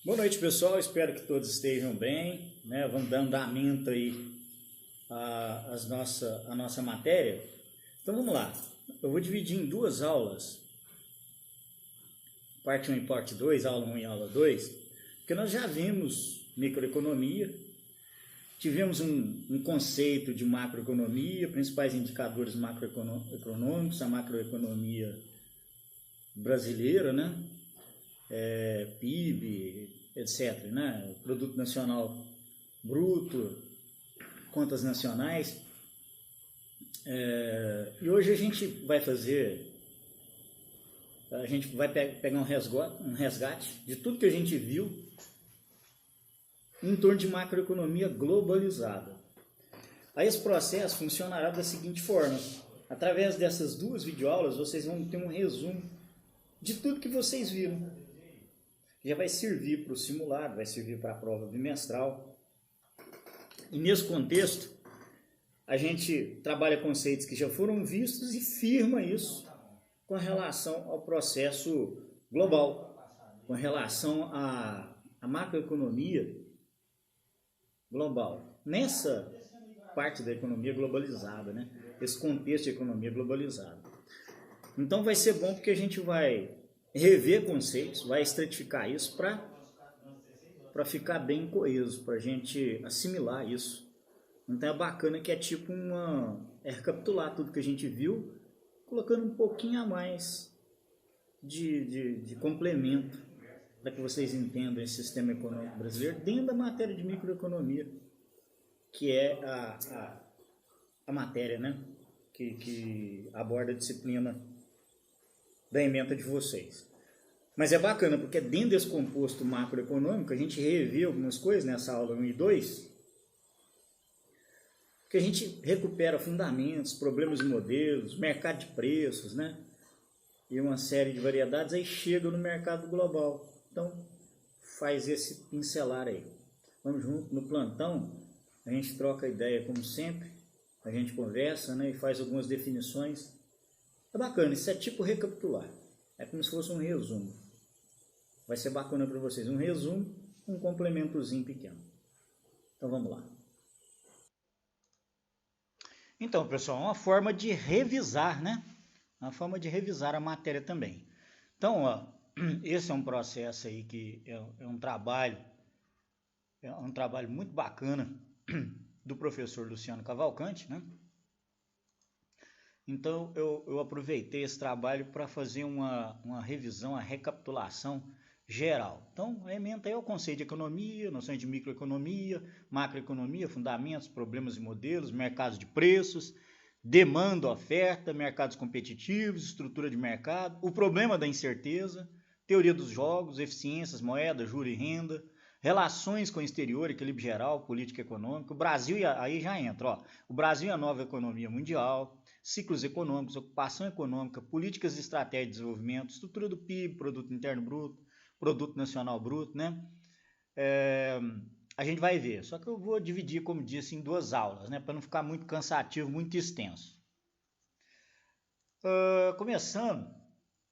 Boa noite, pessoal. Espero que todos estejam bem, né? Vamos dar andamento aí a nossa matéria. Então vamos lá. Eu vou dividir em duas aulas, parte 1 e parte 2, aula 1 e aula 2, porque nós já vimos microeconomia, tivemos um conceito de macroeconomia, principais indicadores macroeconômicos, a macroeconomia brasileira, né? PIB, etc., né? O Produto Nacional Bruto, contas nacionais. E hoje a gente vai pegar um resgate de tudo que a gente viu em torno de macroeconomia globalizada. Aí esse processo funcionará da seguinte forma: através dessas duas videoaulas vocês vão ter um resumo de tudo que vocês viram. Já vai servir para o simulado, vai servir para a prova bimestral. E nesse contexto, a gente trabalha conceitos que já foram vistos e firma isso com relação ao processo global, com relação à macroeconomia global. Nessa parte da economia globalizada, né? Esse contexto de economia globalizada. Então vai ser bom porque a gente vai rever conceitos, vai estratificar isso para ficar bem coeso, para a gente assimilar isso. Então é bacana que é tipo recapitular tudo que a gente viu, colocando um pouquinho a mais de complemento, para que vocês entendam esse sistema econômico brasileiro dentro da matéria de microeconomia, que é a matéria, né, que aborda a disciplina da ementa de vocês. Mas é bacana, porque dentro desse composto macroeconômico, a gente reviu algumas coisas nessa aula 1 e 2, que a gente recupera fundamentos, problemas de modelos, mercado de preços, né? E uma série de variedades, aí chega no mercado global. Então, faz esse pincelar aí. Vamos junto no plantão, a gente troca ideia como sempre, a gente conversa, né? E faz algumas definições. É bacana, isso é tipo recapitular. É como se fosse um resumo. Vai ser bacana para vocês. Um resumo, um complementozinho pequeno. Então vamos lá. Então, pessoal, uma forma de revisar, né? Uma forma de revisar a matéria também. Então, ó, esse é um processo aí que é um trabalho muito bacana do professor Luciano Cavalcante, né? Então, eu aproveitei esse trabalho para fazer uma revisão, uma recapitulação geral. Então, a ementa é o conceito de economia, noções de microeconomia, macroeconomia, fundamentos, problemas e modelos, mercados de preços, demanda, oferta, mercados competitivos, estrutura de mercado, o problema da incerteza, teoria dos jogos, eficiências, moeda, juro e renda, relações com o exterior, equilíbrio geral, política econômica, o Brasil, aí já entra, ó, o Brasil e a nova economia mundial, ciclos econômicos, ocupação econômica, políticas e estratégias de desenvolvimento, estrutura do PIB, Produto Interno Bruto, Produto Nacional Bruto, né? A gente vai ver, só que eu vou dividir, como disse, em duas aulas, né? Para não ficar muito cansativo, muito extenso. Começando,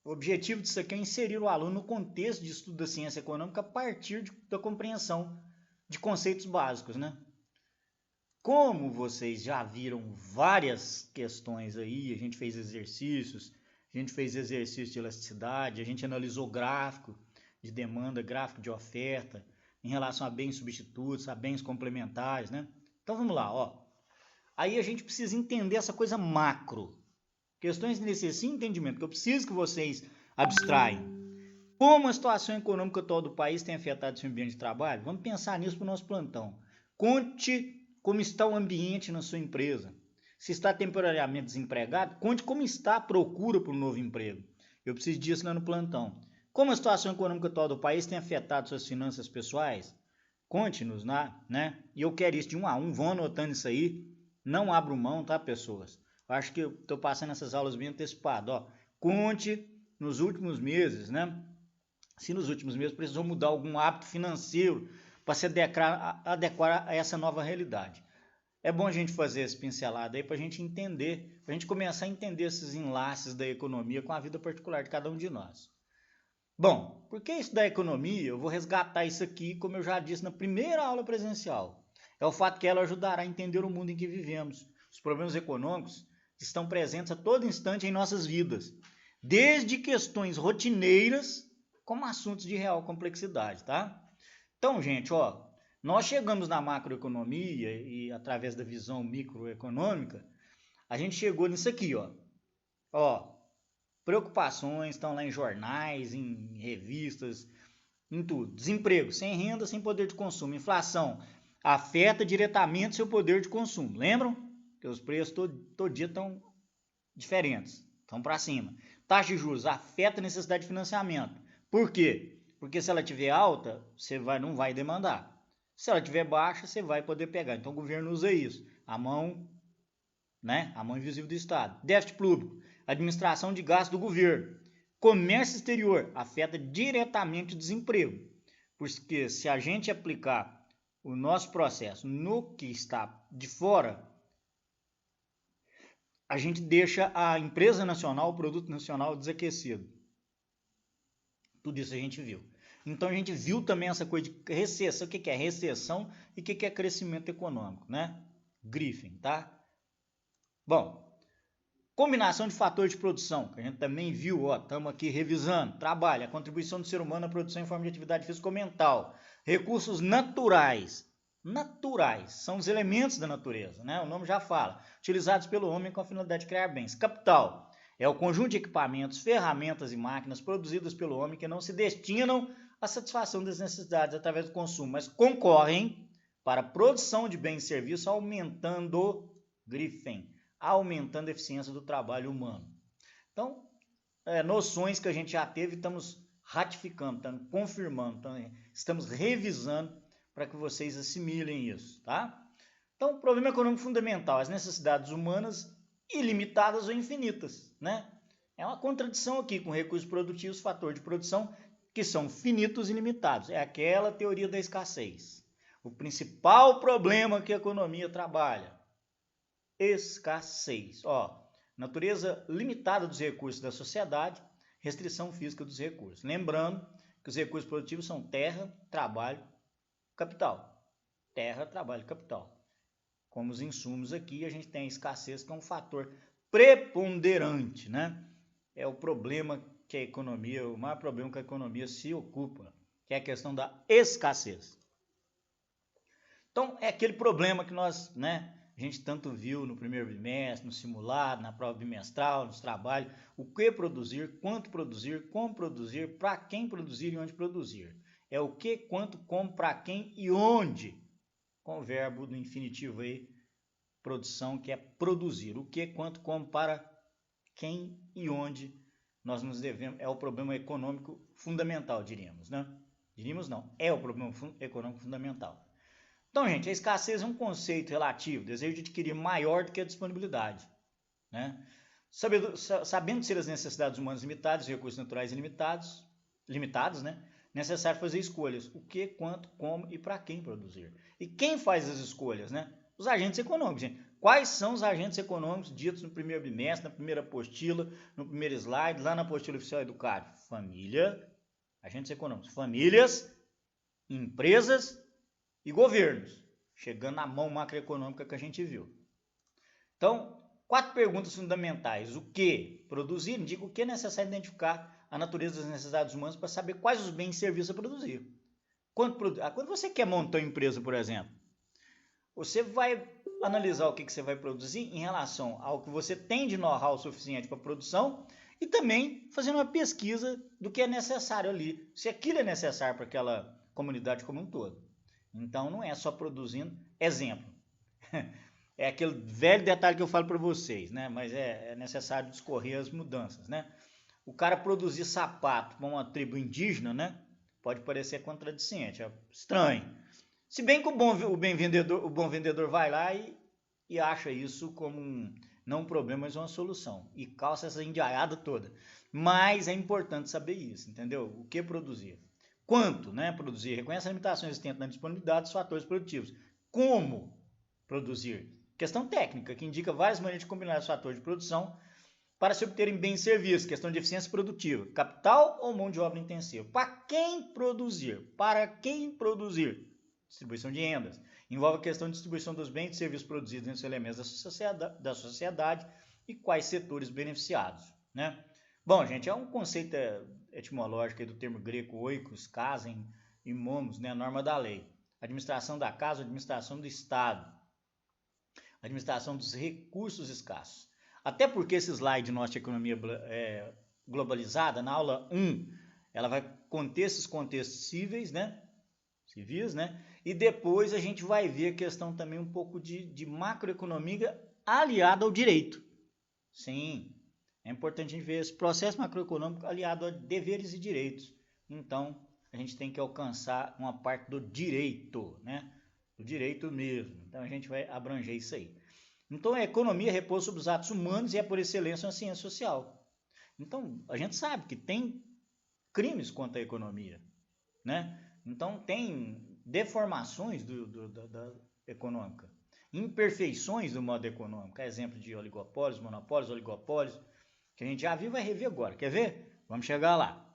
o objetivo disso aqui é inserir o aluno no contexto de estudo da ciência econômica a partir da compreensão de conceitos básicos, né? Como vocês já viram várias questões aí, a gente fez exercícios de elasticidade, a gente analisou gráfico de demanda, gráfico de oferta, em relação a bens substitutos, a bens complementares, né? Então vamos lá, ó. Aí a gente precisa entender essa coisa macro. Questões que necessitam entendimento, que eu preciso que vocês abstraem. Como a situação econômica atual do país tem afetado esse ambiente de trabalho? Vamos pensar nisso para o nosso plantão. Conte como está o ambiente na sua empresa. Se está temporariamente desempregado, conte como está a procura por um novo emprego. Eu preciso disso lá no plantão. Como a situação econômica atual do país tem afetado suas finanças pessoais? Conte-nos, né? E eu quero isso de 1 a 1, vão anotando isso aí. Não abro mão, tá, pessoas? Eu acho que eu estou passando essas aulas bem antecipado. Ó, conte nos últimos meses, né? Se nos últimos meses precisou mudar algum hábito financeiro para se adequar a essa nova realidade. É bom a gente fazer esse pincelado aí para a gente entender, para a gente começar a entender esses enlaces da economia com a vida particular de cada um de nós. Bom, por que isso da economia? Eu vou resgatar isso aqui, como eu já disse na primeira aula presencial. É o fato que ela ajudará a entender o mundo em que vivemos. Os problemas econômicos estão presentes a todo instante em nossas vidas, desde questões rotineiras como assuntos de real complexidade, tá? Então, gente, ó, nós chegamos na macroeconomia e através da visão microeconômica, a gente chegou nisso aqui, ó, preocupações estão lá em jornais, em revistas, em tudo. Desemprego, sem renda, sem poder de consumo. Inflação afeta diretamente seu poder de consumo. Lembram? Que os preços todo dia estão diferentes, estão para cima. Taxa de juros afeta a necessidade de financiamento. Por quê? Porque se ela estiver alta, você não vai demandar. Se ela estiver baixa, você vai poder pegar. Então o governo usa isso. A mão invisível do Estado. Déficit público, administração de gastos do governo. Comércio exterior afeta diretamente o desemprego. Porque se a gente aplicar o nosso processo no que está de fora, a gente deixa a empresa nacional, o produto nacional desaquecido. Tudo isso a gente viu. Então a gente viu também essa coisa de recessão, o que é recessão e o que é crescimento econômico, né? Griffin, tá? Bom, combinação de fatores de produção, que a gente também viu, estamos aqui revisando. Trabalho, a contribuição do ser humano na produção em forma de atividade físico-mental. Recursos naturais. Naturais, são os elementos da natureza, né? O nome já fala. Utilizados pelo homem com a finalidade de criar bens. Capital. É o conjunto de equipamentos, ferramentas e máquinas produzidas pelo homem que não se destinam à satisfação das necessidades através do consumo, mas concorrem para a produção de bens e serviços, aumentando a eficiência do trabalho humano. Então, noções que a gente já teve, estamos ratificando, estamos confirmando, estamos revisando para que vocês assimilem isso, tá? Então, o problema econômico fundamental, as necessidades humanas ilimitadas ou infinitas, né? É uma contradição aqui com recursos produtivos, fator de produção, que são finitos e limitados. É aquela teoria da escassez. O principal problema que a economia trabalha, escassez. Natureza limitada dos recursos da sociedade, restrição física dos recursos. Lembrando que os recursos produtivos são terra, trabalho, capital. Terra, trabalho, capital. Como os insumos aqui, a gente tem a escassez, que é um fator preponderante, né? É o problema que a economia, o maior problema que a economia se ocupa, que é a questão da escassez. Então, é aquele problema que nós, a gente tanto viu no primeiro bimestre, no simulado, na prova bimestral, nos trabalhos, o que produzir, quanto produzir, como produzir, para quem produzir e onde produzir. É o que, quanto, como, para quem e onde. Com o verbo do infinitivo aí, produção, que é produzir. O que, quanto, como, para quem e onde nós nos devemos. É o problema econômico fundamental, diríamos, né? Diríamos não, é o problema econômico fundamental. Então, gente, a escassez é um conceito relativo, desejo de adquirir maior do que a disponibilidade, né? Sabendo ser as necessidades humanas limitadas, os recursos naturais limitados, né? Necessário fazer escolhas, o que, quanto, como e para quem produzir. E quem faz as escolhas, né? Os agentes econômicos, gente. Quais são os agentes econômicos ditos no primeiro bimestre, na primeira apostila, no primeiro slide, lá na apostila oficial do CAD? Família, agentes econômicos, famílias, empresas e governos, chegando na mão macroeconômica que a gente viu. Então, 4 perguntas fundamentais. O que? Produzir, indica o que é necessário identificar a natureza das necessidades humanas para saber quais os bens e serviços a produzir. Quando você quer montar uma empresa, por exemplo, você vai analisar o que você vai produzir em relação ao que você tem de know-how suficiente para a produção e também fazer uma pesquisa do que é necessário ali, se aquilo é necessário para aquela comunidade como um todo. Então, não é só produzindo. Exemplo, É aquele velho detalhe que eu falo para vocês, né? Mas é necessário discorrer as mudanças, né? O cara produzir sapato para uma tribo indígena, né? Pode parecer contradicente, é estranho. Se bem que o bom vendedor vai lá e acha isso como não um problema, mas uma solução. E calça essa indiaiada toda. Mas é importante saber isso, entendeu? O que produzir? Quanto, né? Produzir. Reconhece as limitações existentes na disponibilidade dos fatores produtivos. Como produzir? Questão técnica, que indica várias maneiras de combinar os fatores de produção para se obterem bens e serviços, questão de eficiência produtiva, capital ou mão de obra intensiva. Para quem produzir? Para quem produzir? Distribuição de rendas. Envolve a questão de distribuição dos bens e serviços produzidos entre os elementos da sociedade e quais setores beneficiados, né? Bom, gente, é um conceito etimológico do termo grego oikos, casa e momos, né? A norma da lei. Administração da casa, administração do Estado, administração dos recursos escassos. Até porque esse slide nosso de economia globalizada, na aula 1, ela vai conter esses contextos civis, né? E depois a gente vai ver a questão também um pouco de macroeconomia aliada ao direito. Sim, é importante a gente ver esse processo macroeconômico aliado a deveres e direitos. Então, a gente tem que alcançar uma parte do direito, né? Do direito mesmo. Então, a gente vai abranger isso aí. Então, a economia repousa sobre os atos humanos e é, por excelência, uma ciência social. Então, a gente sabe que tem crimes contra a economia, né? Então, tem deformações da econômica, imperfeições do modo econômico. Exemplo de oligopólios, monopólios, oligopólios, que a gente já viu e vai rever agora. Quer ver? Vamos chegar lá.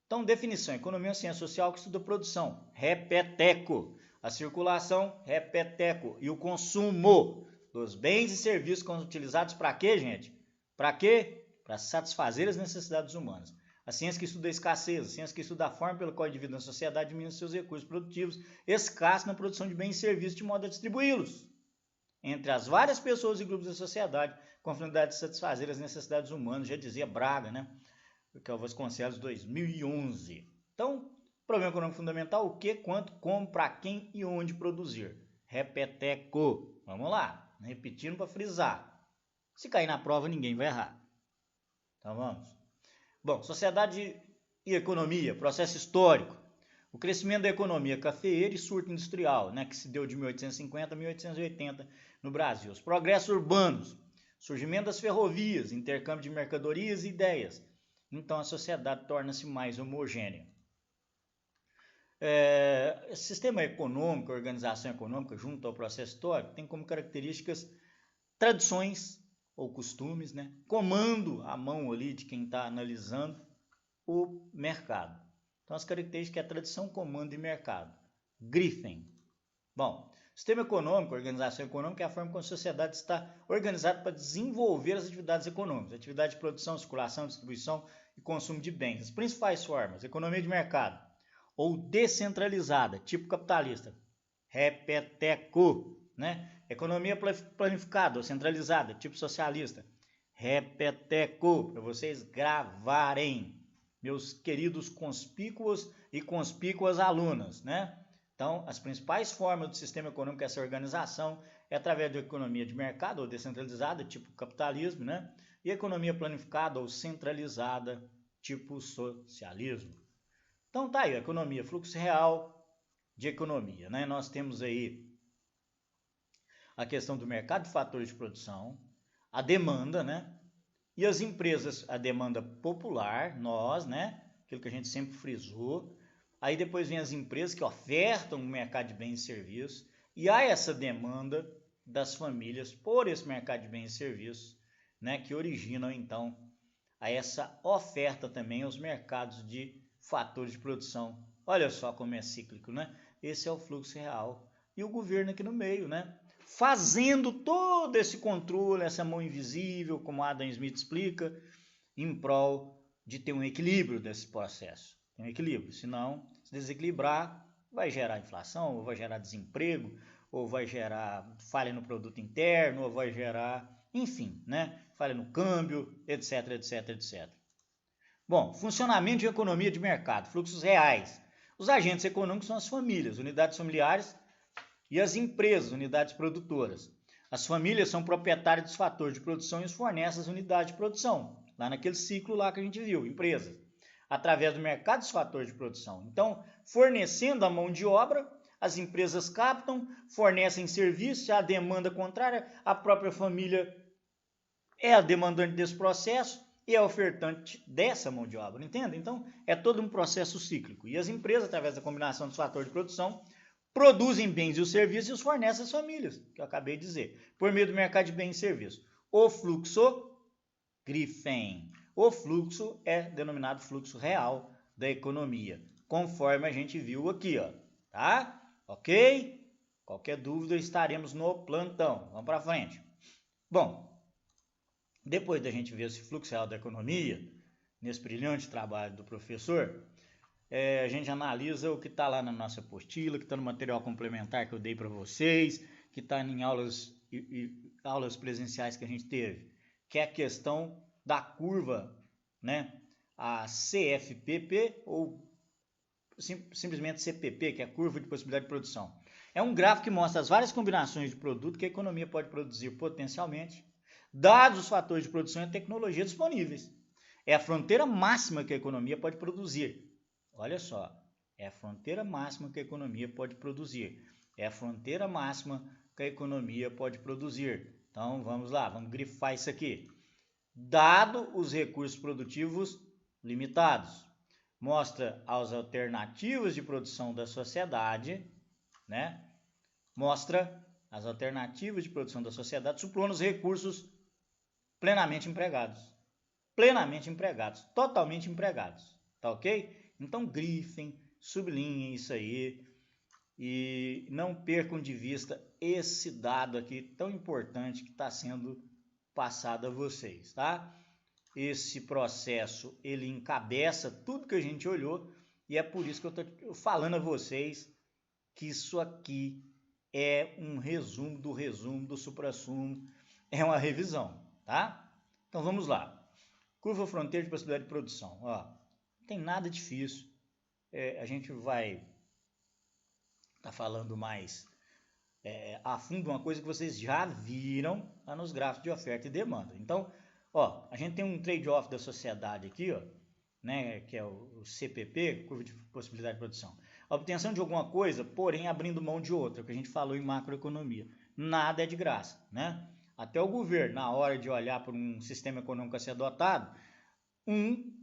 Então, definição. Economia é uma ciência social que estuda a produção. Repeteco. A circulação, repeteco. E o consumo dos bens e serviços utilizados para quê, gente? Para quê? Para satisfazer as necessidades humanas. A ciência que estuda a escassez, a ciência que estuda a forma pela qual o indivíduo na sociedade administra seus recursos produtivos escassos na produção de bens e serviços de modo a distribuí-los entre as várias pessoas e grupos da sociedade com a finalidade de satisfazer as necessidades humanas, já dizia Braga, né? Que é o Vasconcelos 2011. Então, problema econômico fundamental, o que, quanto, como, para quem e onde produzir. Repeteco. Vamos lá, repetindo para frisar. Se cair na prova, ninguém vai errar. Então vamos. Bom, sociedade e economia, processo histórico. O crescimento da economia cafeeira e surto industrial, né, que se deu de 1850 a 1880 no Brasil. Os progressos urbanos, surgimento das ferrovias, intercâmbio de mercadorias e ideias. Então a sociedade torna-se mais homogênea. Sistema econômico, organização econômica, junto ao processo histórico, tem como características tradições ou costumes, né? Comando a mão ali de quem está analisando o mercado. Então, as características é tradição, comando e mercado. Griffin. Bom, sistema econômico, organização econômica é a forma como a sociedade está organizada para desenvolver as atividades econômicas, atividade de produção, circulação, distribuição e consumo de bens. As principais formas, economia de mercado ou descentralizada, tipo capitalista. Repeteco, né? Economia planificada ou centralizada, tipo socialista. Repeteco, para vocês gravarem, meus queridos conspícuos e conspícuas alunas, né? Então, as principais formas do sistema econômico dessa organização é através da economia de mercado ou descentralizada, tipo capitalismo, né? E economia planificada ou centralizada, tipo socialismo. Então, tá aí, a economia, fluxo real de economia, né? Nós temos aí a questão do mercado de fatores de produção, a demanda, né? E as empresas, a demanda popular, nós, né? Aquilo que a gente sempre frisou. Aí depois vem as empresas que ofertam o mercado de bens e serviços. E há essa demanda das famílias por esse mercado de bens e serviços, né? Que originam, então, a essa oferta também aos mercados de fatores de produção. Olha só como é cíclico, né? Esse é o fluxo real. E o governo aqui no meio, né? Fazendo todo esse controle, essa mão invisível, como Adam Smith explica, em prol de ter um equilíbrio desse processo. Tem um equilíbrio, senão, se desequilibrar, vai gerar inflação, ou vai gerar desemprego, ou vai gerar falha no produto interno, ou vai gerar, enfim, né? Falha no câmbio, etc, etc, etc. Bom, funcionamento de economia de mercado, fluxos reais. Os agentes econômicos são as famílias, unidades familiares E as empresas, unidades produtoras. As famílias são proprietárias dos fatores de produção e os fornecem as unidades de produção. Lá naquele ciclo lá que a gente viu, empresas. Através do mercado dos fatores de produção. Então, fornecendo a mão de obra, as empresas captam, fornecem serviços, a demanda contrária, a própria família é a demandante desse processo e é ofertante dessa mão de obra, entende? Então, é todo um processo cíclico. E as empresas, através da combinação dos fatores de produção, produzem bens e os serviços e os fornecem às famílias, que eu acabei de dizer, por meio do mercado de bens e serviços. O fluxo Griffin. O fluxo é denominado fluxo real da economia, conforme a gente viu aqui, ó, tá? Ok? Qualquer dúvida, estaremos no plantão. Vamos para frente. Bom, depois da gente ver esse fluxo real da economia, nesse brilhante trabalho do professor, a gente analisa o que está lá na nossa apostila, que está no material complementar que eu dei para vocês, que está em aulas presenciais que a gente teve, que é a questão da curva, né? A CFPP ou simplesmente CPP, que é a curva de possibilidade de produção. É um gráfico que mostra as várias combinações de produto que a economia pode produzir potencialmente, dados os fatores de produção e a tecnologia disponíveis. É a fronteira máxima que a economia pode produzir. Olha só, é a fronteira máxima que a economia pode produzir. É a fronteira máxima que a economia pode produzir. Então, vamos lá, vamos grifar isso aqui. Dado os recursos produtivos limitados, mostra as alternativas de produção da sociedade, né? Mostra as alternativas de produção da sociedade, supondo os recursos plenamente empregados, totalmente empregados, tá ok? Então grifem, sublinhem isso aí e não percam de vista esse dado aqui tão importante que está sendo passado a vocês, tá? Esse processo, ele encabeça tudo que a gente olhou e é por isso que eu estou falando a vocês que isso aqui é um resumo do suprassumo, é uma revisão, tá? Então vamos lá. Curva fronteira de possibilidade de produção. Ó, não tem nada difícil. A gente vai estar falando mais a fundo uma coisa que vocês já viram lá nos gráficos de oferta e demanda. Então, ó, a gente tem um trade-off da sociedade aqui, ó, né, que é o CPP, curva de possibilidade de produção. A obtenção de alguma coisa, porém abrindo mão de outra, que a gente falou em macroeconomia. Nada é de graça, né? Até o governo, na hora de olhar para um sistema econômico a ser adotado, um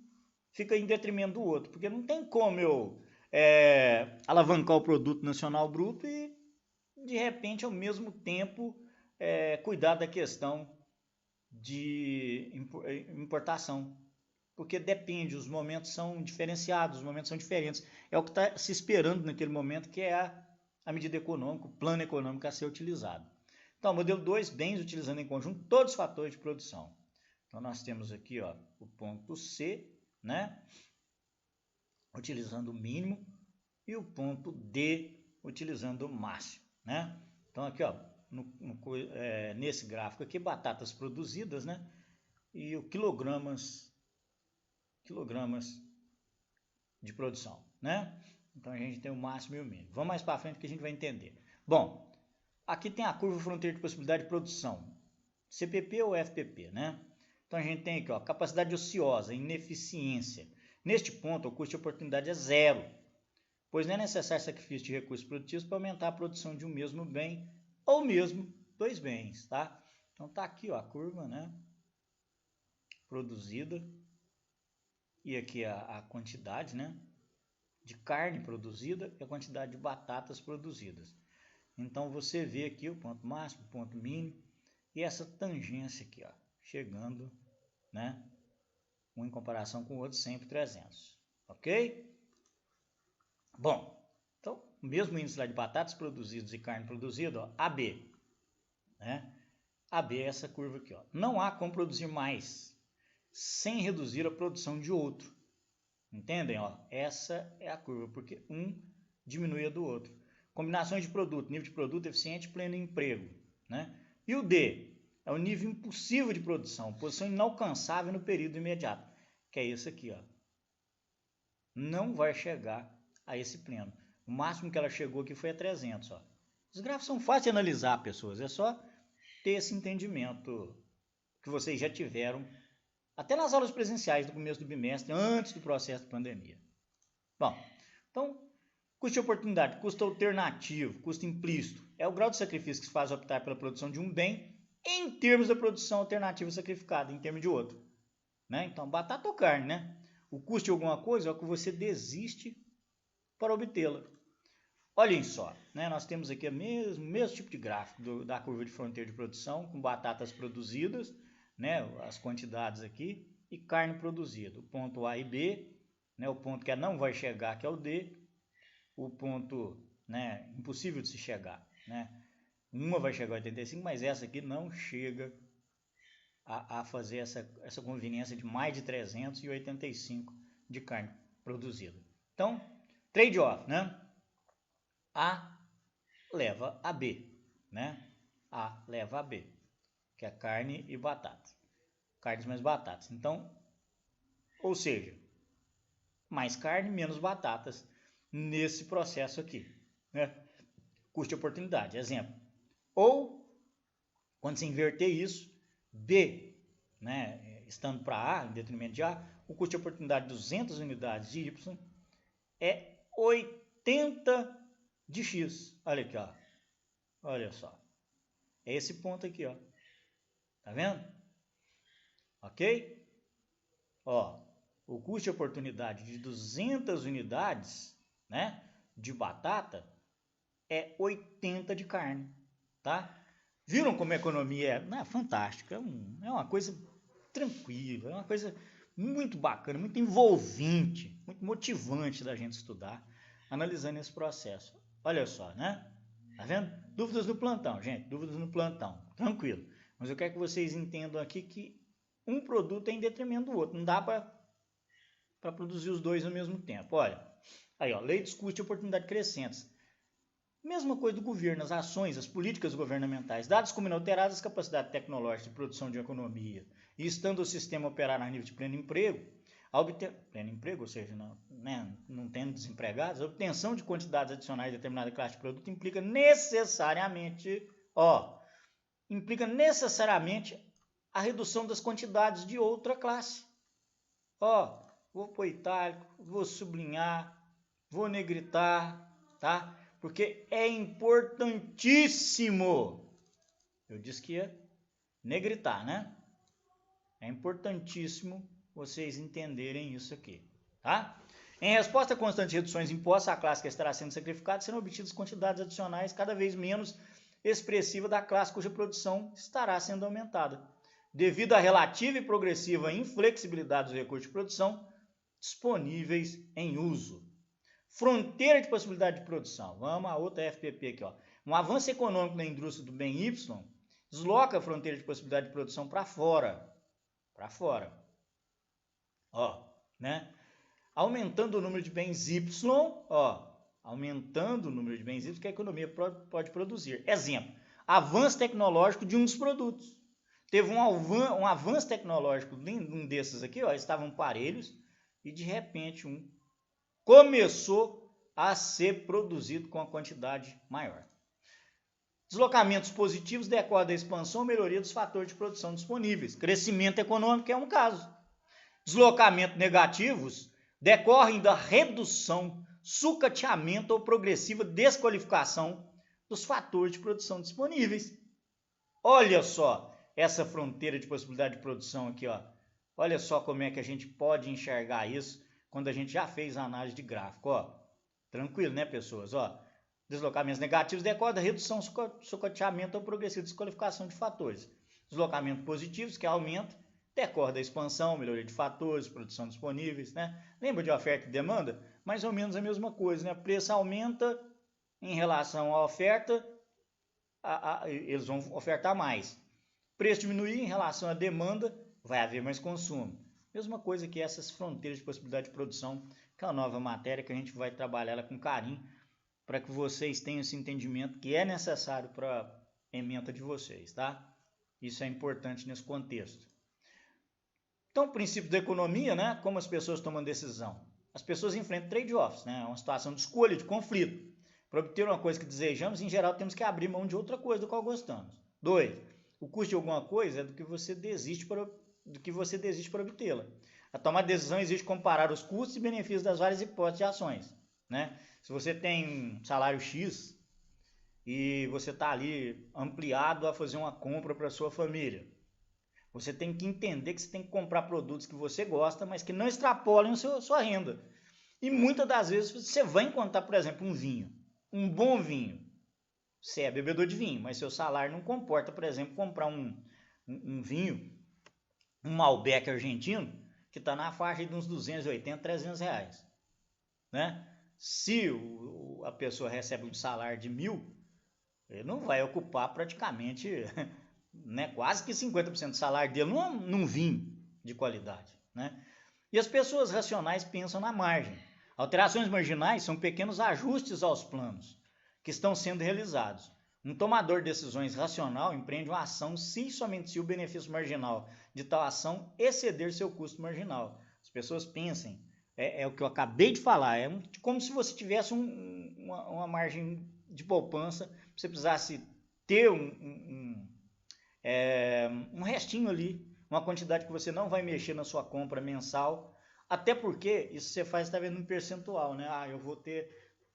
fica em detrimento do outro, porque não tem como eu alavancar o produto nacional bruto e, de repente, ao mesmo tempo, cuidar da questão de importação, porque depende, os momentos são diferenciados, os momentos são diferentes. É o que está se esperando naquele momento, que é a medida econômica, o plano econômico a ser utilizado. Então, modelo 2, bens utilizando em conjunto todos os fatores de produção. Então, nós temos aqui, ó, o ponto C, né, utilizando o mínimo, e o ponto D, utilizando o máximo, né? Então, aqui, ó, nesse gráfico aqui, batatas produzidas, né, e o quilogramas de produção, né? Então a gente tem o máximo e o mínimo. Vamos mais para frente que a gente vai entender. Bom, aqui tem a curva fronteira de possibilidade de produção, CPP ou FPP, né? Então a gente tem aqui, ó, capacidade ociosa, ineficiência. Neste ponto, o custo de oportunidade é zero, pois não é necessário sacrifício de recursos produtivos para aumentar a produção de um mesmo bem ou mesmo dois bens, tá? Então tá aqui, ó, a curva, né, produzida, e aqui a quantidade, né, de carne produzida e a quantidade de batatas produzidas. Então você vê aqui o ponto máximo, o ponto mínimo e essa tangência aqui, ó, chegando, né, um em comparação com o outro, sempre 300, ok? Bom, então o mesmo índice lá de batatas produzidas e carne produzida, ó, AB, né? AB é essa curva aqui, ó. Não há como produzir mais sem reduzir a produção de outro. Entendem? Ó, essa é a curva, porque um diminui a do outro. Combinações de produto, nível de produto eficiente, pleno emprego, né? E o D é o nível impossível de produção, posição inalcançável no período imediato, que é esse aqui, ó. Não vai chegar a esse pleno. O máximo que ela chegou aqui foi a 300, ó. Os gráficos são fáceis de analisar, pessoas. É só ter esse entendimento que vocês já tiveram até nas aulas presenciais do começo do bimestre, antes do processo de pandemia. Bom, então, custo de oportunidade, custo alternativo, custo implícito, é o grau de sacrifício que se faz optar pela produção de um bem em termos da produção alternativa sacrificada, em termos de outro. Né? Então, batata ou carne, né? O custo de alguma coisa é o que você desiste para obtê-la. Olhem só, né? Nós temos aqui o mesmo tipo de gráfico da curva de fronteira de produção, com batatas produzidas, né? As quantidades aqui, e carne produzida. O ponto A e B, né? O ponto que não vai chegar, que é o D, o ponto, né, impossível de se chegar. Né? Uma vai chegar a 85, mas essa aqui não chega a fazer essa conveniência de mais de 385 de carne produzida. Então, trade-off, né? A leva a B, né? A leva a B, que é carne e batata. Carnes mais batatas. Então, ou seja, mais carne, menos batatas nesse processo aqui, né? Custo de oportunidade, exemplo. Ou, quando você inverter isso, B, né, estando para A, em detrimento de A, o custo de oportunidade de 200 unidades de Y é 80 de X. Olha aqui, ó. Olha só. É esse ponto aqui, ó. Tá vendo? Ok? Ó, o custo de oportunidade de 200 unidades, né, de batata é 80 de carne, tá? Viram como a economia é fantástica, é uma coisa tranquila, é uma coisa muito bacana, muito envolvente, muito motivante da gente estudar, analisando esse processo. Olha só, né? Tá vendo? Dúvidas no plantão, gente, dúvidas no plantão, tranquilo. Mas eu quero que vocês entendam aqui que um produto é em detrimento do outro, não dá para produzir os dois ao mesmo tempo. Olha, aí ó, lei dos custos de oportunidade crescentes. Mesma coisa do governo, as ações, as políticas governamentais, dadas como inalteradas as capacidades tecnológicas de produção de economia e estando o sistema operar a nível de pleno emprego, ou seja, não tendo desempregados, a obtenção de quantidades adicionais de determinada classe de produto implica necessariamente a redução das quantidades de outra classe. Vou pôr itálico, vou sublinhar, vou negritar, tá? Porque é importantíssimo. Eu disse que ia negritar, né? É importantíssimo vocês entenderem isso aqui, tá? Em resposta a constantes reduções impostas à classe que estará sendo sacrificada, serão obtidas quantidades adicionais cada vez menos expressivas da classe cuja produção estará sendo aumentada. Devido à relativa e progressiva inflexibilidade dos recursos de produção disponíveis em uso. Fronteira de possibilidade de produção. Vamos a outra FPP aqui. Um avanço econômico na indústria do bem Y desloca a fronteira de possibilidade de produção para fora. Para fora. Né? Aumentando o número de bens Y, aumentando o número de bens Y que a economia pode produzir. Exemplo, avanço tecnológico de um dos produtos. Teve um avanço tecnológico de um desses aqui, estavam parelhos, e de repente um começou a ser produzido com uma quantidade maior. Deslocamentos positivos decorrem da expansão ou melhoria dos fatores de produção disponíveis. Crescimento econômico é um caso. Deslocamentos negativos decorrem da redução, sucateamento ou progressiva desqualificação dos fatores de produção disponíveis. Olha só essa fronteira de possibilidade de produção aqui, Olha só como é que a gente pode enxergar isso quando a gente já fez a análise de gráfico, Tranquilo, né, pessoas? Deslocamentos negativos decorrem da redução, sucateamento ou progressiva desqualificação de fatores. Deslocamentos positivos, que aumenta, decorre da expansão, melhoria de fatores, produção disponíveis, né? Lembra de oferta e demanda? Mais ou menos a mesma coisa, né? O preço aumenta em relação à oferta, eles vão ofertar mais. Preço diminuir em relação à demanda, vai haver mais consumo. Mesma coisa que essas fronteiras de possibilidade de produção, que é uma nova matéria que a gente vai trabalhar ela com carinho, para que vocês tenham esse entendimento que é necessário para a ementa de vocês, tá? Isso é importante nesse contexto. Então, o princípio da economia, né? Como as pessoas tomam decisão? As pessoas enfrentam trade-offs, né? É uma situação de escolha, de conflito. Para obter uma coisa que desejamos, em geral, temos que abrir mão de outra coisa do qual gostamos. 2. O custo de alguma coisa é do que você desiste para obtê-la. A tomar de decisão exige comparar os custos e benefícios das várias hipóteses de ações. Né? Se você tem um salário X e você está ali ampliado a fazer uma compra para a sua família, você tem que entender que você tem que comprar produtos que você gosta, mas que não extrapolem a sua renda. E muitas das vezes você vai encontrar, por exemplo, um vinho, um bom vinho. Você é bebedor de vinho, mas seu salário não comporta, por exemplo, comprar um vinho, um Malbec argentino, que está na faixa de uns 280, 300 reais. Né? Se a pessoa recebe um salário de 1.000, ele não vai ocupar praticamente né, quase que 50% do salário dele num vinho de qualidade. Né? E as pessoas racionais pensam na margem. Alterações marginais são pequenos ajustes aos planos que estão sendo realizados. Um tomador de decisões racional empreende uma ação se e somente se o benefício marginal de tal ação exceder seu custo marginal. As pessoas pensem, é o que eu acabei de falar, é como se você tivesse uma margem de poupança, você precisasse ter um restinho ali, uma quantidade que você não vai mexer na sua compra mensal, até porque isso você faz, está vendo um percentual, né? Eu vou ter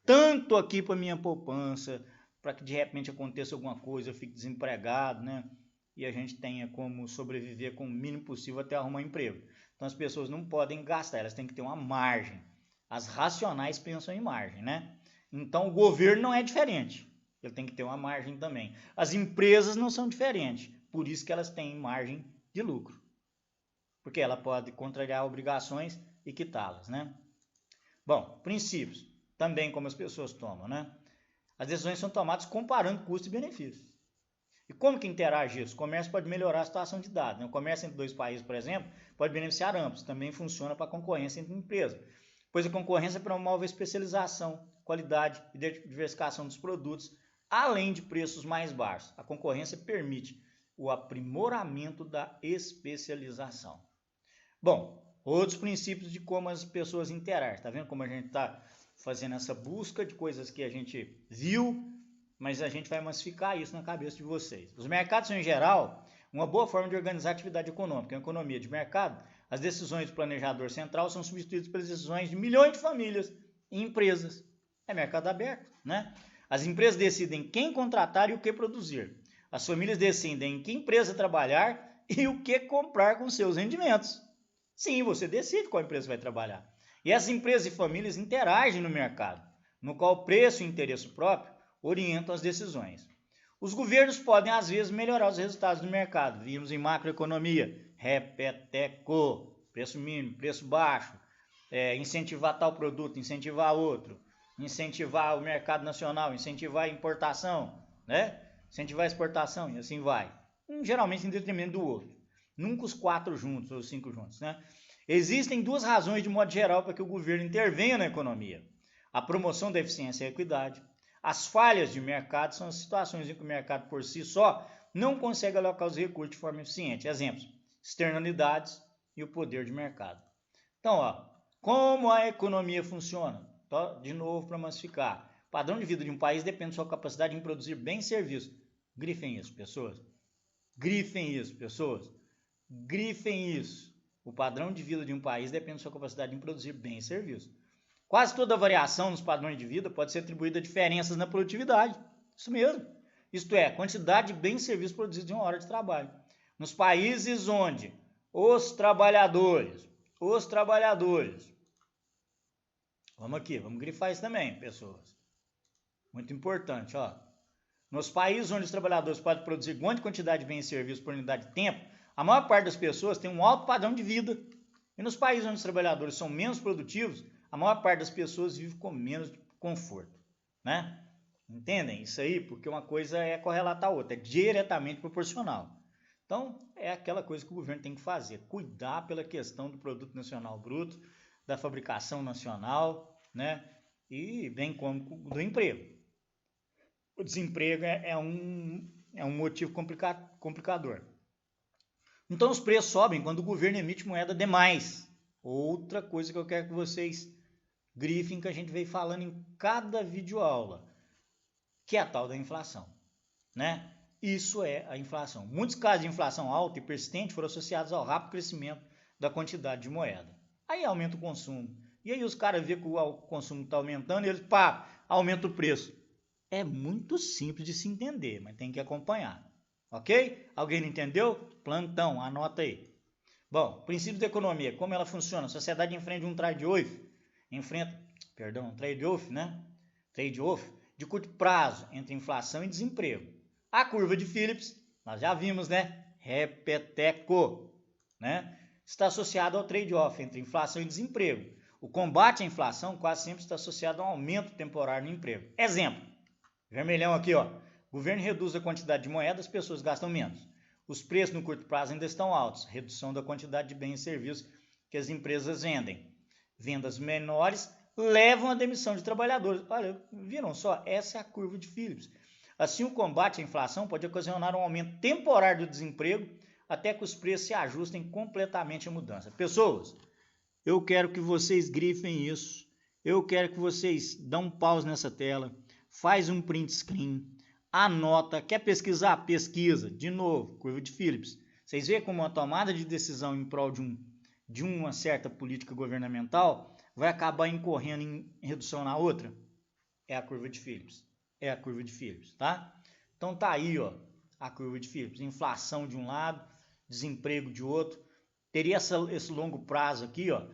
tanto aqui para minha poupança, para que de repente aconteça alguma coisa, eu fique desempregado, né? E a gente tenha como sobreviver com o mínimo possível até arrumar um emprego. Então as pessoas não podem gastar, elas têm que ter uma margem. As racionais pensam em margem, né? Então o governo não é diferente, ele tem que ter uma margem também. As empresas não são diferentes, por isso que elas têm margem de lucro. Porque ela pode contrariar obrigações e quitá-las, né? Bom, princípios, também como as pessoas tomam, né? As decisões são tomadas comparando custo e benefício. E como que interage isso? O comércio pode melhorar a situação de dados. Né? O comércio entre dois países, por exemplo, pode beneficiar ambos. Também funciona para a concorrência entre empresas, pois a concorrência promove a especialização, qualidade e diversificação dos produtos, além de preços mais baixos. A concorrência permite o aprimoramento da especialização. Bom, outros princípios de como as pessoas interagem. Está vendo como a gente está fazendo essa busca de coisas que a gente viu, mas a gente vai massificar isso na cabeça de vocês. Os mercados são, em geral, uma boa forma de organizar a atividade econômica. Em economia de mercado, as decisões do planejador central são substituídas pelas decisões de milhões de famílias e empresas. É mercado aberto, né? As empresas decidem quem contratar e o que produzir. As famílias decidem em que empresa trabalhar e o que comprar com seus rendimentos. Sim, você decide qual empresa vai trabalhar. E essas empresas e famílias interagem no mercado, no qual o preço e o interesse próprio orientam as decisões. Os governos podem, às vezes, melhorar os resultados do mercado. Vimos em macroeconomia, repeteco, preço mínimo, preço baixo, incentivar tal produto, incentivar outro, incentivar o mercado nacional, incentivar a importação, né? Incentivar a exportação e assim vai. Geralmente em detrimento do outro. Nunca os 4 juntos ou os 5 juntos, né? Existem 2 razões, de modo geral, para que o governo intervenha na economia. A promoção da eficiência e a equidade. As falhas de mercado são as situações em que o mercado por si só não consegue alocar os recursos de forma eficiente. Exemplos, externalidades e o poder de mercado. Então, como a economia funciona? De novo, para massificar. O padrão de vida de um país depende da sua capacidade em produzir bens e serviços. Grifem isso, pessoas. Grifem isso, pessoas. Grifem isso. O padrão de vida de um país depende da sua capacidade em produzir bens e serviços. Quase toda variação nos padrões de vida pode ser atribuída a diferenças na produtividade. Isso mesmo. Isto é, a quantidade de bens e serviços produzidos em uma hora de trabalho. Nos países onde os trabalhadores, vamos grifar isso também, pessoas. Muito importante, Nos países onde os trabalhadores podem produzir grande quantidade de bens e serviços por unidade de tempo, a maior parte das pessoas tem um alto padrão de vida. E nos países onde os trabalhadores são menos produtivos, a maior parte das pessoas vive com menos conforto, né? Entendem? Isso aí, porque uma coisa é correlata à outra, é diretamente proporcional. Então, é aquela coisa que o governo tem que fazer, cuidar pela questão do produto nacional bruto, da fabricação nacional, né? E bem como do emprego. O desemprego é um motivo complicador. Então, os preços sobem quando o governo emite moeda demais. Outra coisa que eu quero que vocês grifem, que a gente veio falando em cada videoaula. que é a tal da inflação, né? Isso é a inflação. Muitos casos de inflação alta e persistente foram associados ao rápido crescimento da quantidade de moeda. Aí aumenta o consumo. E aí os caras veem que o consumo está aumentando e eles, pá, aumenta o preço. É muito simples de se entender, mas tem que acompanhar. Ok? Alguém não entendeu? Plantão, anota aí. Bom, princípios da economia, como ela funciona? A sociedade enfrenta um trade-off, né? Trade-off de curto prazo entre inflação e desemprego. A curva de Phillips, nós já vimos, né? Repeteco, né? Está associado ao trade-off entre inflação e desemprego. O combate à inflação quase sempre está associado a um aumento temporário no emprego. Exemplo, vermelhão aqui, ó. O governo reduz a quantidade de moeda, as pessoas gastam menos. Os preços no curto prazo ainda estão altos, redução da quantidade de bens e serviços que as empresas vendem. Vendas menores levam à demissão de trabalhadores. Olha, viram só? Essa é a curva de Phillips. Assim, o combate à inflação pode ocasionar um aumento temporário do desemprego até que os preços se ajustem completamente à mudança. Pessoas, eu quero que vocês grifem isso. Eu quero que vocês dão um pause nessa tela, faz um print screen, anota. Quer pesquisar? Pesquisa. De novo, curva de Phillips. Vocês veem como uma tomada de decisão em prol de uma certa política governamental vai acabar incorrendo em redução na outra? É a curva de Phillips. É a curva de Phillips, tá? Então tá aí, ó, a curva de Phillips. Inflação de um lado, desemprego de outro. Teria esse longo prazo aqui, ó,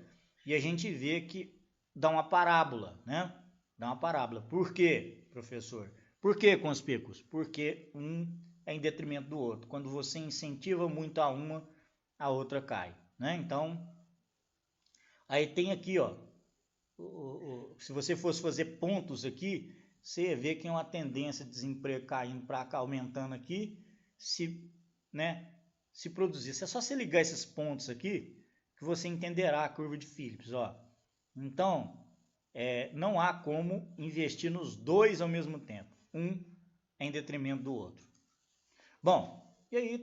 e a gente vê que dá uma parábola, né? Dá uma parábola. Por quê, professor? Por que, conspícuos? Porque um é em detrimento do outro. Quando você incentiva muito a uma, a outra cai, né? Então, aí tem aqui, ó, se você fosse fazer pontos aqui, você vê que é uma tendência de desemprego caindo para cá, aumentando aqui, se produzisse. É só você ligar esses pontos aqui que você entenderá a curva de Phillips, ó. Então, não há como investir nos dois ao mesmo tempo. Um é em detrimento do outro. Bom, e aí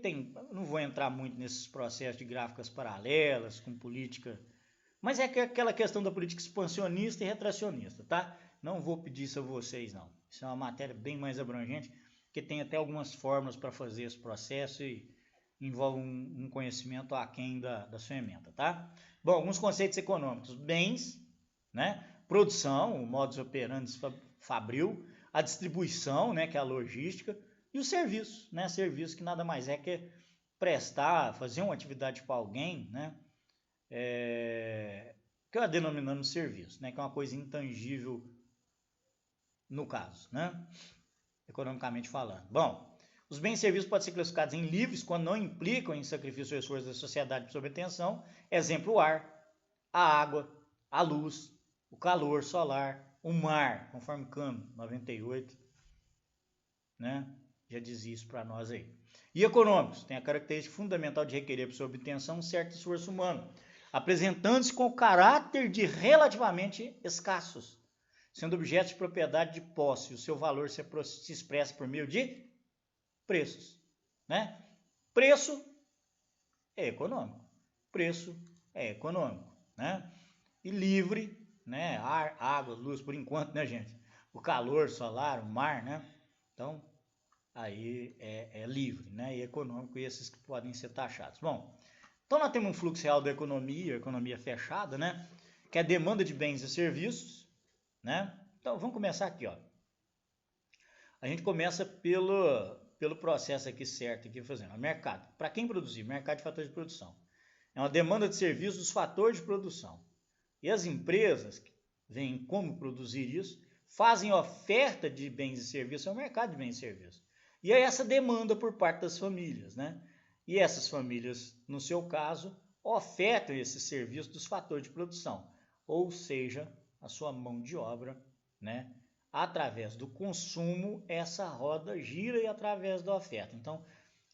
não vou entrar muito nesses processos de gráficas paralelas, com política, mas é aquela questão da política expansionista e retracionista, tá? Não vou pedir isso a vocês, não. Isso é uma matéria bem mais abrangente, que tem até algumas fórmulas para fazer esse processo e envolve um conhecimento aquém da sua ementa, tá? Bom, alguns conceitos econômicos. Bens, né? Produção, o modus operandi fabril, a distribuição, né, que é a logística, e o serviço, né? Serviço que nada mais é que prestar, fazer uma atividade para alguém, né? Que eu denominando serviço, né? Que é uma coisa intangível no caso, né? Economicamente falando. Bom, os bens e serviços podem ser classificados em livres quando não implicam em sacrifício ou esforço da sociedade por sua obtenção. Exemplo, o ar, a água, a luz, o calor solar, o mar, conforme Cano, 98, né? Já dizia isso para nós aí. E econômicos, tem a característica fundamental de requerer por sua obtenção um certo esforço humano, apresentando-se com o caráter de relativamente escassos, sendo objetos de propriedade de posse, o seu valor se expressa por meio de preços, né? Preço é econômico, preço é econômico, né? E livre, né? Ar, água, luz, por enquanto, né, gente? O calor solar, o mar, né? Então, aí é livre, né? E econômico, e esses que podem ser taxados. Bom, então nós temos um fluxo real da economia fechada, né? Que é a demanda de bens e serviços, né? Então, vamos começar aqui, ó. A gente começa pelo processo aqui certo, aqui fazendo. Mercado. Para quem produzir? Mercado de fatores de produção. É uma demanda de serviços dos fatores de produção. E as empresas que veem como produzir isso, fazem oferta de bens e serviços ao mercado de bens e serviços. E é essa demanda por parte das famílias, né? E essas famílias, no seu caso, ofertam esse serviço dos fatores de produção, ou seja, a sua mão de obra, né? Através do consumo, essa roda gira e através da oferta. Então,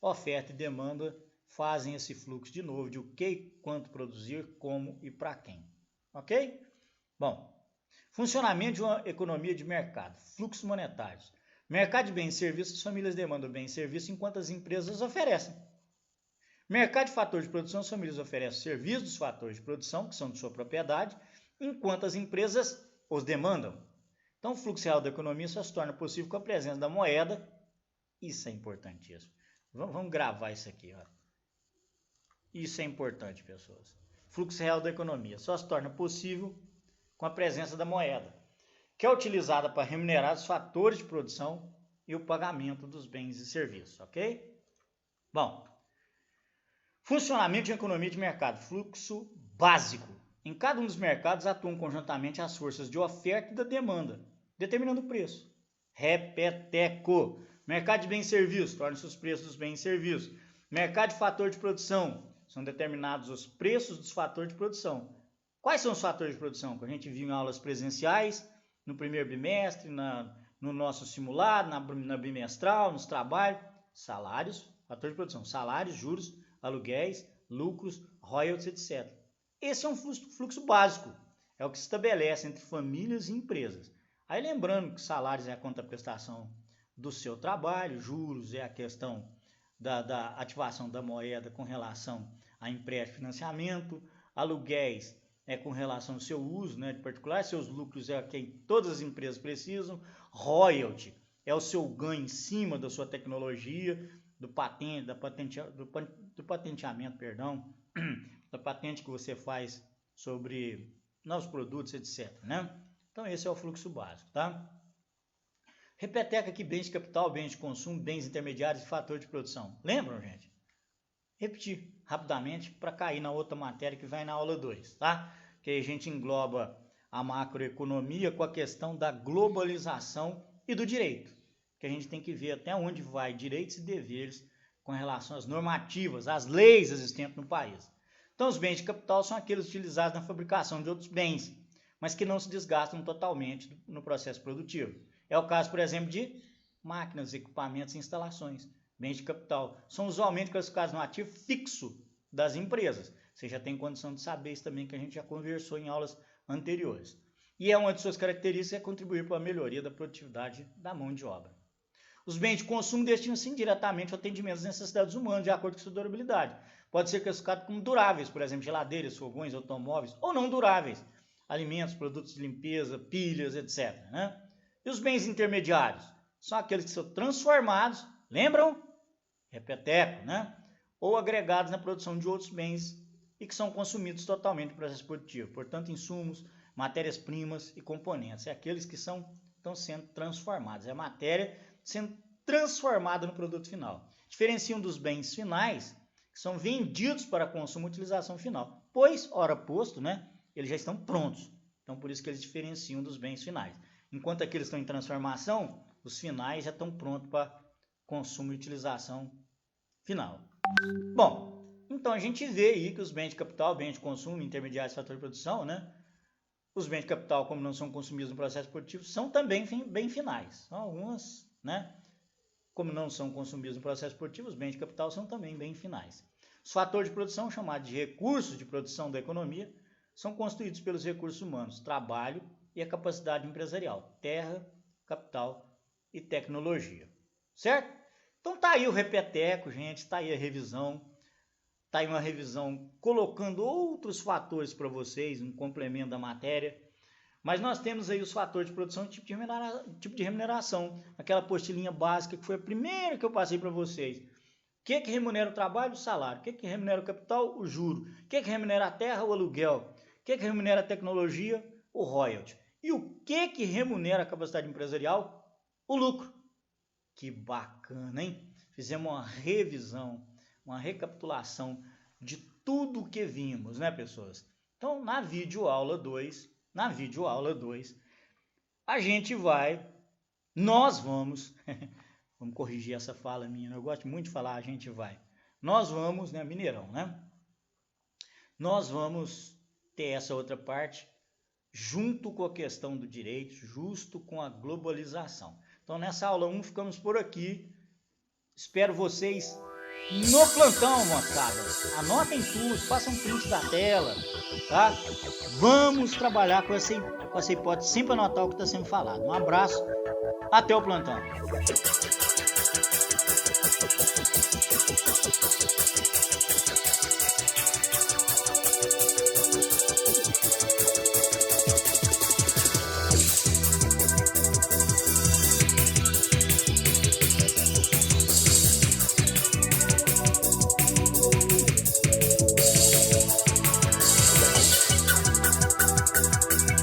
oferta e demanda fazem esse fluxo de novo de o que, quanto produzir, como e para quem. Ok? Bom, funcionamento de uma economia de mercado, fluxos monetários. Mercado de bens e serviços, as famílias demandam bens e serviços enquanto as empresas oferecem. Mercado de fatores de produção, as famílias oferecem serviços dos fatores de produção, que são de sua propriedade, enquanto as empresas os demandam. Então, o fluxo real da economia só se torna possível com a presença da moeda. Isso é importantíssimo. Vamos gravar isso aqui. Ó. Isso é importante, pessoas. Fluxo real da economia só se torna possível com a presença da moeda, que é utilizada para remunerar os fatores de produção e o pagamento dos bens e serviços, ok? Bom, funcionamento de economia de mercado, fluxo básico. Em cada um dos mercados atuam conjuntamente as forças de oferta e da demanda, determinando o preço. Repeteco. Mercado de bens e serviços, torna-se os preços dos bens e serviços. Mercado de fator de produção, são determinados os preços dos fatores de produção. Quais são os fatores de produção que a gente viu em aulas presenciais, no primeiro bimestre, no nosso simulado, na bimestral, nos trabalhos? Salários, fator de produção, salários, juros, aluguéis, lucros, royalties, etc. Esse é um fluxo básico, é o que se estabelece entre famílias e empresas. Aí lembrando que salários é a contraprestação do seu trabalho, juros é a questão da ativação da moeda com relação a empréstimo e financiamento, aluguéis é com relação ao seu uso, né, de particular, seus lucros é quem todas as empresas precisam, royalty é o seu ganho em cima da sua tecnologia, do patenteamento, da patente que você faz sobre novos produtos, etc. Né? Então esse é o fluxo básico, tá? Repeteca aqui, bens de capital, bens de consumo, bens intermediários e fator de produção. Lembram, gente? Repetir rapidamente para cair na outra matéria que vai na aula 2, tá? Que aí a gente engloba a macroeconomia com a questão da globalização e do direito. Que a gente tem que ver até onde vai direitos e deveres com relação às normativas, às leis existentes no país. Então, os bens de capital são aqueles utilizados na fabricação de outros bens, mas que não se desgastam totalmente no processo produtivo. É o caso, por exemplo, de máquinas, equipamentos e instalações. Bens de capital são usualmente classificados no ativo fixo das empresas. Você já tem condição de saber isso também, que a gente já conversou em aulas anteriores. E uma de suas características é contribuir para a melhoria da produtividade da mão de obra. Os bens de consumo destinam-se indiretamente ao atendimento às necessidades humanas, de acordo com sua durabilidade. Pode ser classificado como duráveis, por exemplo, geladeiras, fogões, automóveis, ou não duráveis, alimentos, produtos de limpeza, pilhas, etc. Né? E os bens intermediários? São aqueles que são transformados, lembram? Repeteco, né? Ou agregados na produção de outros bens e que são consumidos totalmente no processo produtivo. Portanto, insumos, matérias-primas e componentes. É aqueles que estão sendo transformados. É a matéria sendo transformada no produto final. Diferenciam dos bens finais, que são vendidos para consumo e utilização final. Pois, ora posto, né? Eles já estão prontos. Então, por isso que eles diferenciam dos bens finais. Enquanto aqueles estão em transformação, os finais já estão prontos para consumo e utilização final. Bom, então a gente vê aí que os bens de capital, bens de consumo, intermediários e fator de produção, né? Os bens de capital, como não são consumidos no processo produtivo, são também bem finais. São algumas, né? Como não são consumidos no processo produtivo, os bens de capital são também bem finais. Os fatores de produção, chamados de recursos de produção da economia, são constituídos pelos recursos humanos, trabalho e a capacidade empresarial, terra, capital e tecnologia. Certo? Então tá aí o repeteco, gente, tá aí a revisão, tá aí uma revisão colocando outros fatores para vocês, um complemento da matéria, mas nós temos aí os fatores de produção e tipo de remuneração, aquela apostilinha básica que foi a primeira que eu passei para vocês. O que remunera o trabalho? O salário. O que remunera o capital? O juro. O que remunera a terra? O aluguel. O que remunera a tecnologia? O royalty. E o que remunera a capacidade empresarial? O lucro. Que bacana, hein? Fizemos uma revisão, uma recapitulação de tudo o que vimos, né, pessoas? Então, na videoaula 2, nós vamos, vamos corrigir essa fala minha, eu gosto muito de falar, a gente vai. Nós vamos, né, Mineirão, né? Nós vamos ter essa outra parte junto com a questão do direito, justo com a globalização. Então, nessa aula 1, ficamos por aqui. Espero vocês no plantão, moçada. Anotem tudo, façam print da tela, tá? Vamos trabalhar com essa hipótese, sempre anotar o que está sendo falado. Um abraço, até o plantão.